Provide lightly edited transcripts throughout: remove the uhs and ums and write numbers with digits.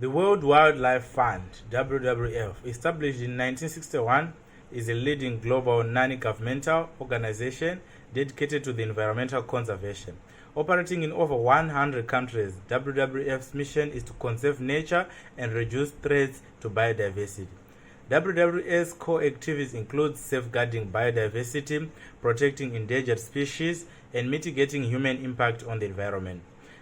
The World Wildlife Fund, WWF, established in 1961, is a leading global non-governmental organization dedicated to the environmental conservation. Operating in over 100 countries, WWF's mission is to conserve nature and reduce threats to biodiversity. WWF's core activities include safeguarding biodiversity, protecting endangered species, and mitigating human impact on the environment.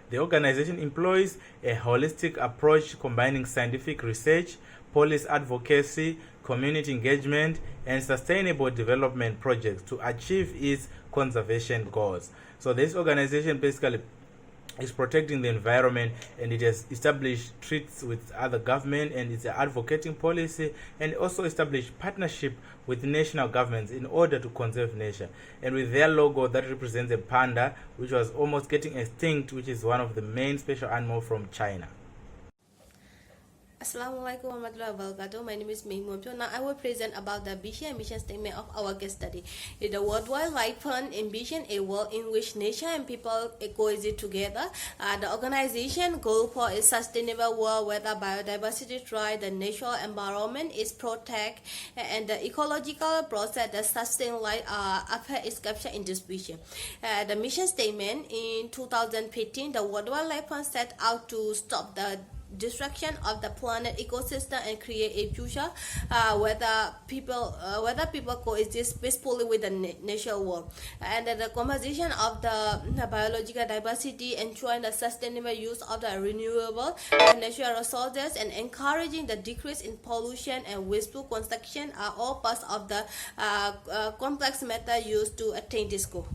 The organization employs a holistic approach combining scientific research, policy advocacy, community engagement, and sustainable development projects to achieve its conservation goals. So this organization basically is protecting the environment, and it has established treaties with other government, and it's advocating policy, and also established partnership with national governments in order to conserve nature. And with their logo that represents a panda, which was almost getting extinct, which is one of the main special animals from China. Assalamualaikum warahmatullahi wabarakatuh. My name is Mehmoon. Now I will present about the vision and mission statement of our case study. The World Wildlife Fund envision a world in which nature and people coexist together. The organization goal for a sustainable world where the biodiversity thrives, the natural environment is protected, and the ecological process that sustain life after is captured in this vision. The mission statement in 2015, the World Wildlife Fund set out to stop the destruction of the planet ecosystem and create a future whether people coexist peacefully with the natural world, and the conservation of the biological diversity, ensuring the sustainable use of the renewable natural resources, and encouraging the decrease in pollution and wasteful construction are all parts of the complex method used to attain this goal.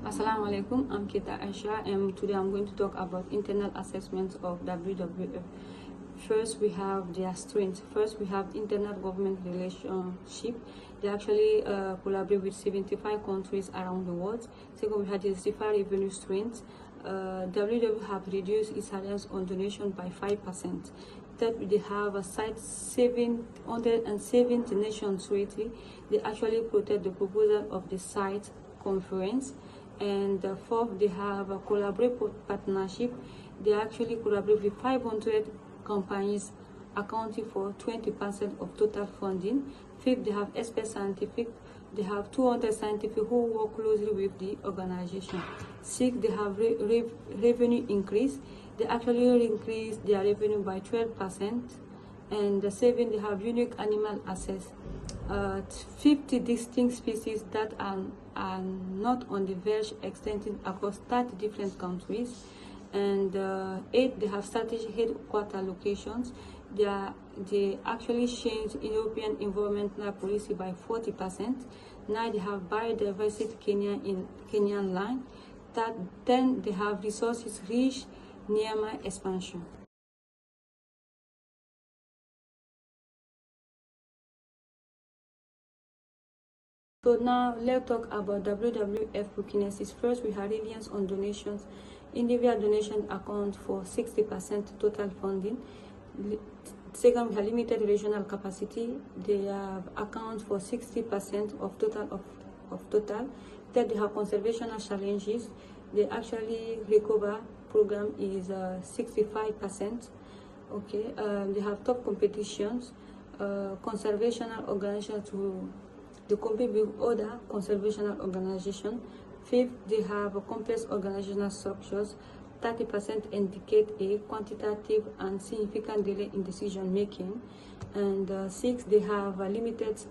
Assalamu alaikum, I'm Kita Aisha, and today I'm going to talk about internal assessments of WWF. First, we have their strengths. First, we have internal government relationship. They actually collaborate with 75 countries around the world. Second, we have diversified revenue strengths. WWF have reduced its reliance on donation by 5%. Third, they have a site 770 nations treaty. They actually protect the proposal of the site conference. And fourth, they have a collaborative partnership. They actually collaborate with 500 companies, accounting for 20% of total funding. Fifth, they have expert scientific. They have 200 scientists who work closely with the organization. Sixth, they have revenue increase. They actually increase their revenue by 12%. And seventh, they have unique animal access. 50 distinct species that are not on the verge extending across 30 different countries. And 8, they have strategic headquarter locations. They actually changed European environmental policy by 40%. 9, they have biodiversity Kenyan line. 10, they have resources rich nearby expansion. So now let's talk about WWF weaknesses. First, we have reliance on donations. Individual donation account for 60% total funding. Second, we have limited regional capacity. They have account for 60% of total. Third, they have conservational challenges. They actually recover program is 65%. Okay, they have top competitions. Conservational organizations to compete with other conservation organizations. Fifth, they have a complex organizational structures. 30% indicate a quantitative and significant delay in decision making. And six, they have a limited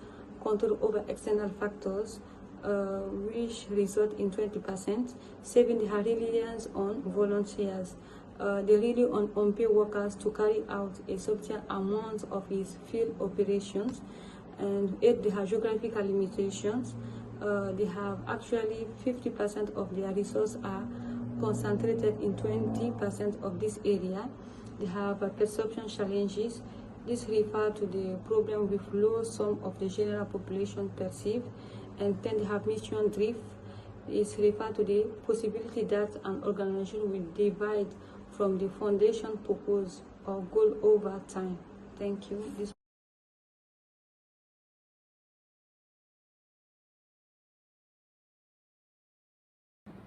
control over external factors, which result in 20%. Seven, they have reliance on volunteers. They rely on unpaid workers to carry out a substantial amount of its field operations. And 8, they have geographical limitations. They have actually 50% of their resources are concentrated in 20% of this area. They have perception challenges. This refers to the problem with low sum of the general population perceived. And then they have mission drift. It's referred to the possibility that an organization will divide from the foundation purpose or goal over time. Thank you.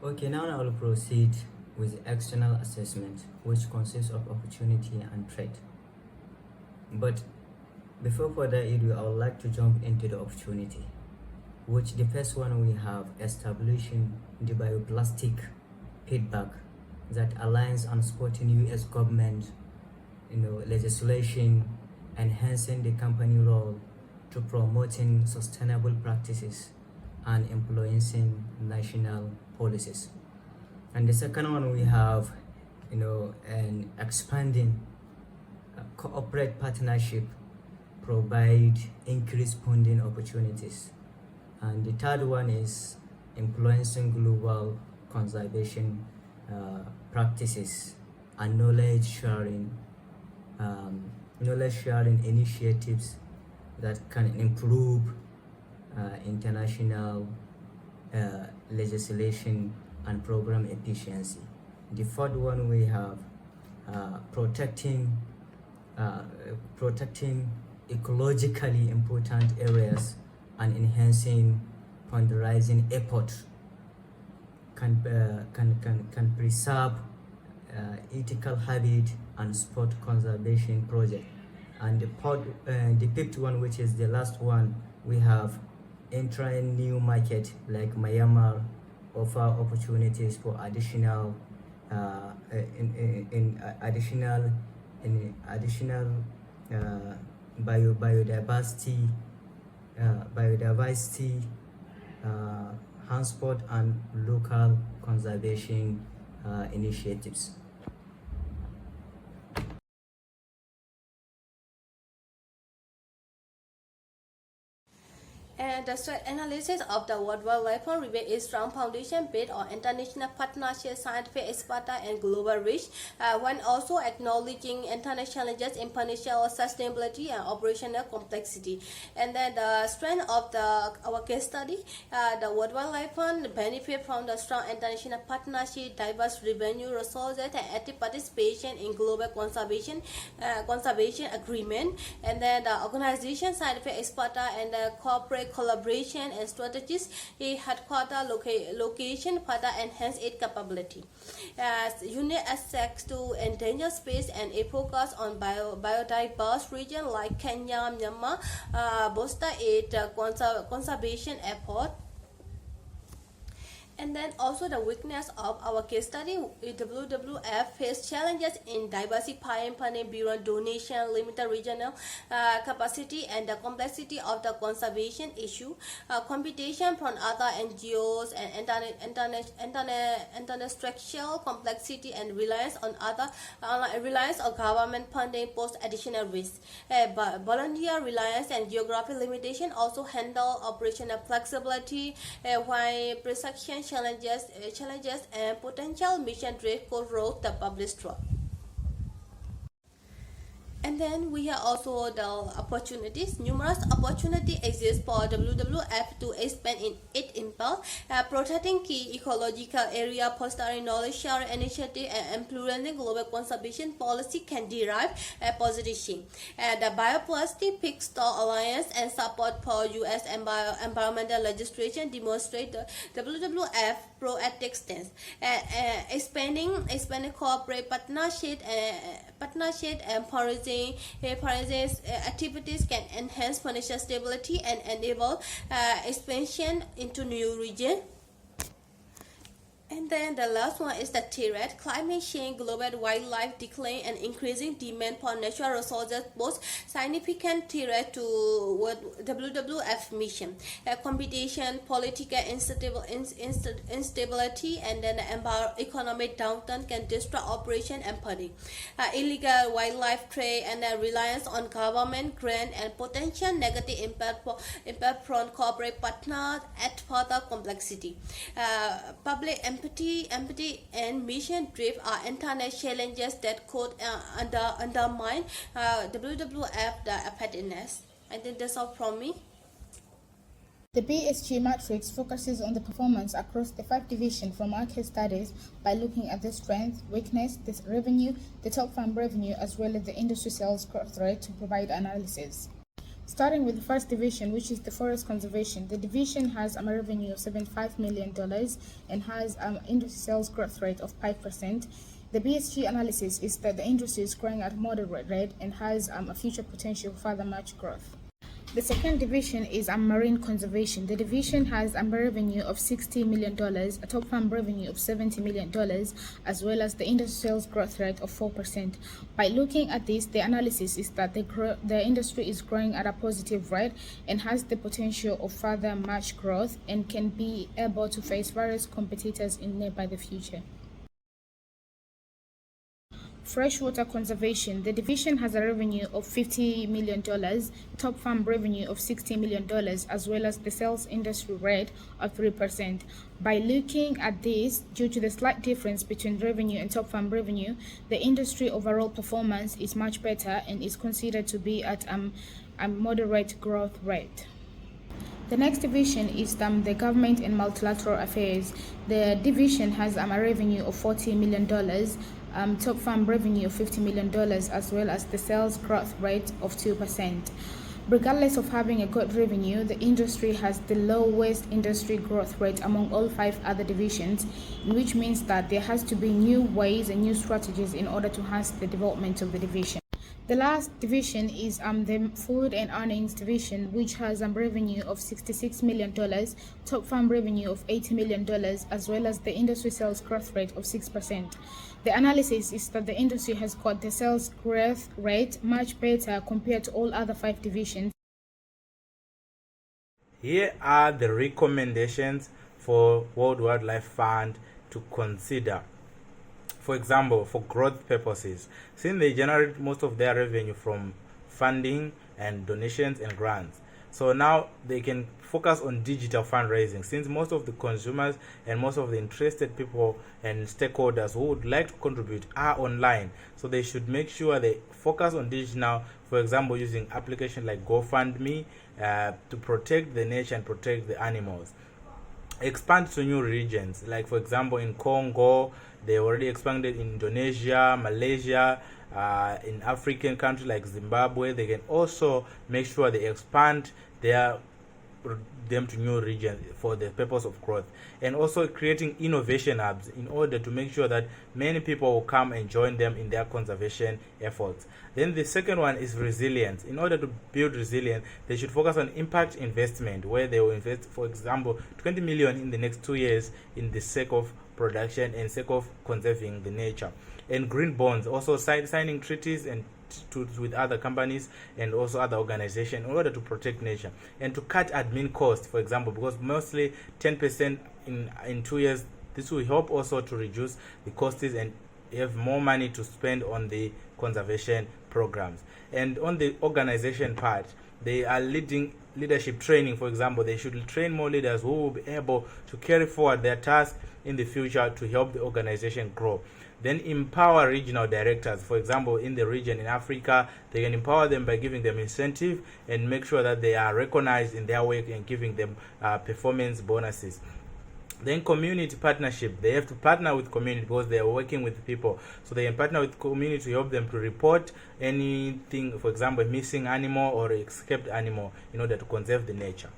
Okay, now I will proceed with external assessment, which consists of opportunity and threat. But before further ado, I would like to jump into the opportunity, which the first one we have establishing the bioplastic feedback that aligns on supporting US government legislation, enhancing the company role to promoting sustainable practices and influencing national policies. And the second one we have an expanding corporate partnership provide increased funding opportunities. And the third one is influencing global conservation practices and knowledge sharing initiatives that can improve international legislation and program efficiency. The fourth one we have protecting ecologically important areas and enhancing fundraising efforts can preserve ethical habit and support conservation project. And the fifth one, which is the last one, we have entering new market like Myanmar, offer opportunities for additional biodiversity, transport and local conservation initiatives. And the threat analysis of the World Wildlife Fund reveals a strong foundation based on international partnership, scientific expertise, and global reach, when also acknowledging international challenges in financial sustainability and operational complexity. And then the strength of our case study, the World Wildlife Fund benefit from the strong international partnership, diverse revenue resources, and active participation in global conservation agreement. And then the organization scientific expertise and the corporate collaboration and strategies, a headquarter location further enhance its capability. Unique access to endangered space and a focus on biodiverse region like Kenya, Myanmar, bolster its conservation effort. And then also the weakness of our case study, WWF faced challenges in diversifying funding beyond donation, limited regional capacity, and the complexity of the conservation issue, competition from other NGOs, and structural complexity and reliance on government funding pose additional risks. Volunteer reliance and geographic limitation also handle operational flexibility, while perception challenges and potential mission drift could route the public trust. And then we have also the opportunities. Numerous opportunities exist for WWF to expand in its impact, protecting key ecological area, fostering knowledge sharing initiative, and influencing global conservation policy can derive a positive change. The Bioplastic Feedstock Alliance and support for U.S. environmental legislation demonstrate the WWF proactive stance, expanding corporate partnership and foreign activities can enhance financial stability and enable expansion into new regions. And then the last one is the threat. Climate change, global wildlife decline, and increasing demand for natural resources pose significant threat to WWF mission. Competition, political instability, and then economic downturn can destroy operation and funding. Illegal wildlife trade and reliance on government grant and potential negative impact from corporate partners add further complexity. Public empathy, and mission drift are internal challenges that could undermine WWF the effectiveness. I think that's all from me. The BSG matrix focuses on the performance across the 5 divisions from our case studies by looking at the strength, weakness, the revenue, the top farm revenue, as well as the industry sales growth rate to provide analysis. Starting with the first division, which is the forest conservation, the division has a revenue of $75 million and has an industry sales growth rate of 5%. The BSG analysis is that the industry is growing at a moderate rate and has a future potential for further much growth. The second division is marine conservation. The division has a revenue of $60 million, a top farm revenue of $70 million, as well as the industry sales growth rate of 4%. By looking at this, the analysis is that the industry is growing at a positive rate and has the potential of further much growth and can be able to face various competitors in nearby the future. Freshwater conservation. The division has a revenue of $50 million, top farm revenue of $60 million, as well as the sales industry rate of 3%. By looking at this, due to the slight difference between revenue and top farm revenue, the industry overall performance is much better and is considered to be at a moderate growth rate. The next division is the government and multilateral affairs. The division has a revenue of $40 million, top farm revenue of $50 million, as well as the sales growth rate of 2%. Regardless of having a good revenue, the industry has the lowest industry growth rate among all 5 other divisions, which means that there has to be new ways and new strategies in order to enhance the development of the division. The last division is the food and earnings division, which has a revenue of $66 million, top farm revenue of $80 million, as well as the industry sales growth rate of 6%. The analysis is that the industry has got the sales growth rate much better compared to all other 5 divisions. Here are the recommendations for World Wildlife Fund to consider. For example, for growth purposes, since they generate most of their revenue from funding and donations and grants, so now they can focus on digital fundraising, since most of the consumers and most of the interested people and stakeholders who would like to contribute are online. So they should make sure they focus on digital, for example, using applications like GoFundMe to protect the nature and protect the animals. Expand to new regions, like for example in Congo, they already expanded in Indonesia, Malaysia, in African countries like Zimbabwe. They can also make sure they expand them to new regions for the purpose of growth, and also creating innovation hubs in order to make sure that many people will come and join them in their conservation efforts. Then the second one is resilience. In order to build resilience, they should focus on impact investment, where they will invest, for example, 20 million in the next 2 years in the sake of production and sake of conserving the nature. And green bonds, also signing treaties and with other companies and also other organizations in order to protect nature, and to cut admin costs, for example, because mostly 10% in 2 years. This will help also to reduce the costs and have more money to spend on the conservation programs. And on the organization part, they are leadership training. For example, they should train more leaders who will be able to carry forward their tasks in the future to help the organization grow. Then empower regional directors. For example, in the region in Africa, they can empower them by giving them incentive and make sure that they are recognized in their work and giving them performance bonuses. Then community partnership. They have to partner with community because they are working with people. So they can partner with community to help them to report anything, for example, missing animal or escaped animal, in order to conserve the nature.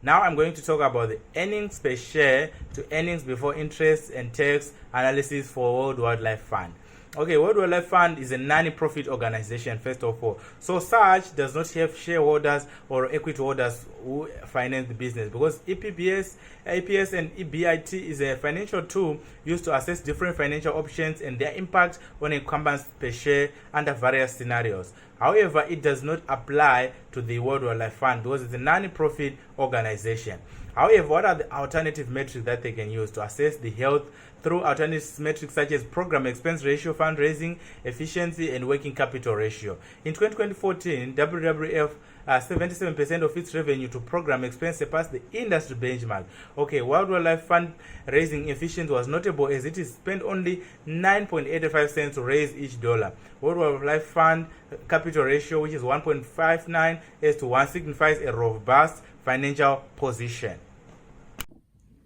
Now I'm going to talk about the earnings per share to earnings before interest and tax analysis for World Wildlife Fund. Okay, World Wildlife Fund is a non-profit organization, first of all. So such does not have shareholders or equity holders who finance the business, because EPBS, APS and EBIT is a financial tool used to assess different financial options and their impact on a company's per share under various scenarios. However, it does not apply to the World Wildlife Fund because it's a non-profit organization. However, what are the alternative metrics that they can use to assess the health through alternative metrics such as program expense ratio, fundraising, efficiency, and working capital ratio? In 2014, WWF 77% of its revenue to program expense surpassed the industry benchmark. Okay, World Wildlife Fund raising efficiency was notable as it is spent only 9.85 cents to raise each dollar. World Wildlife Fund capital ratio, which is 1.59 as to 1, signifies a robust financial position.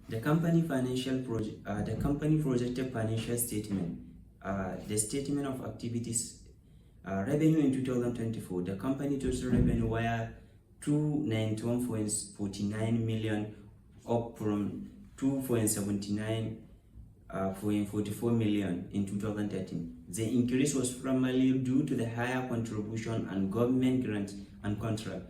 The company projected financial statement, the statement of activities, revenue in 2024. The company total revenue were 291.49 million, up from 2.79.44 million in 2013. The increase was primarily due to the higher contribution and government grants and contract.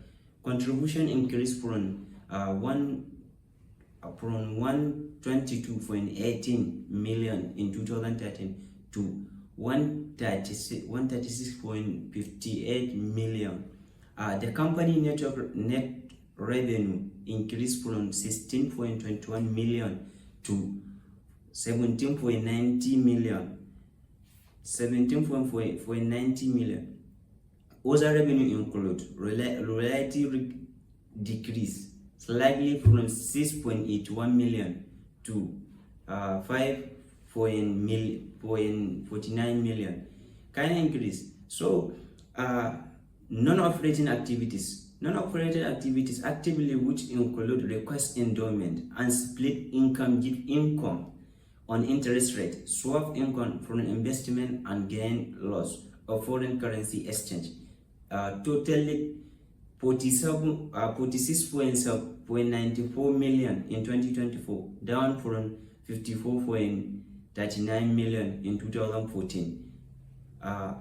Contribution increased from 122.18 million in 2013 to 136.58 million. The company net revenue increased from 16.21 million to 17.90 million. Other revenue include royalty decrease slightly from 6.81 million to 5.49 million. Kind of increase. So non-operating activities actively, which include request endowment and split income, give income on interest rate, swap income from investment and gain loss of foreign currency exchange. Totally 46.94 million in 2024, down from 54.39 million in 2014.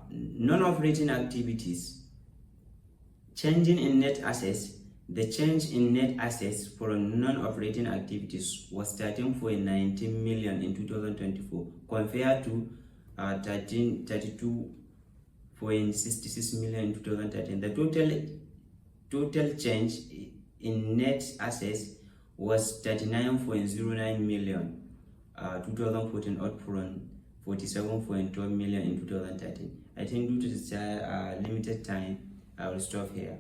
Non-operating activities. Changing in net assets. The change in net assets for non-operating activities was 13.19 million in 2024 compared to 32.66 million in 2013. The total change in net assets was 39.09 million 2014, up from 47.12 million in 2013. I think due to this limited time, I will stop here.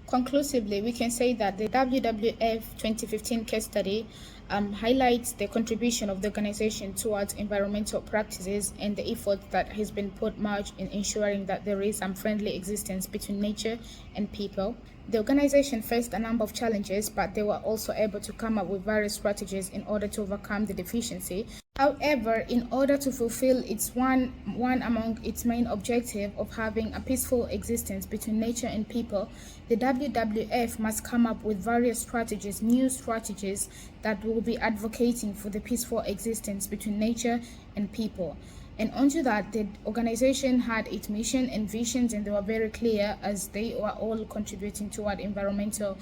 Conclusively, we can say that the WWF 2015 case study highlights the contribution of the organization towards environmental practices and the effort that has been put much in ensuring that there is some friendly existence between nature and people. The organization faced a number of challenges, but they were also able to come up with various strategies in order to overcome the deficiency. However, in order to fulfill its one among its main objective of having a peaceful existence between nature and people, the WWF must come up with various strategies, new strategies that will be advocating for the peaceful existence between nature and people. And onto that, the organization had its mission and visions, and they were very clear as they were all contributing toward environmental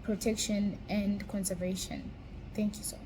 protection and conservation. Thank you so much.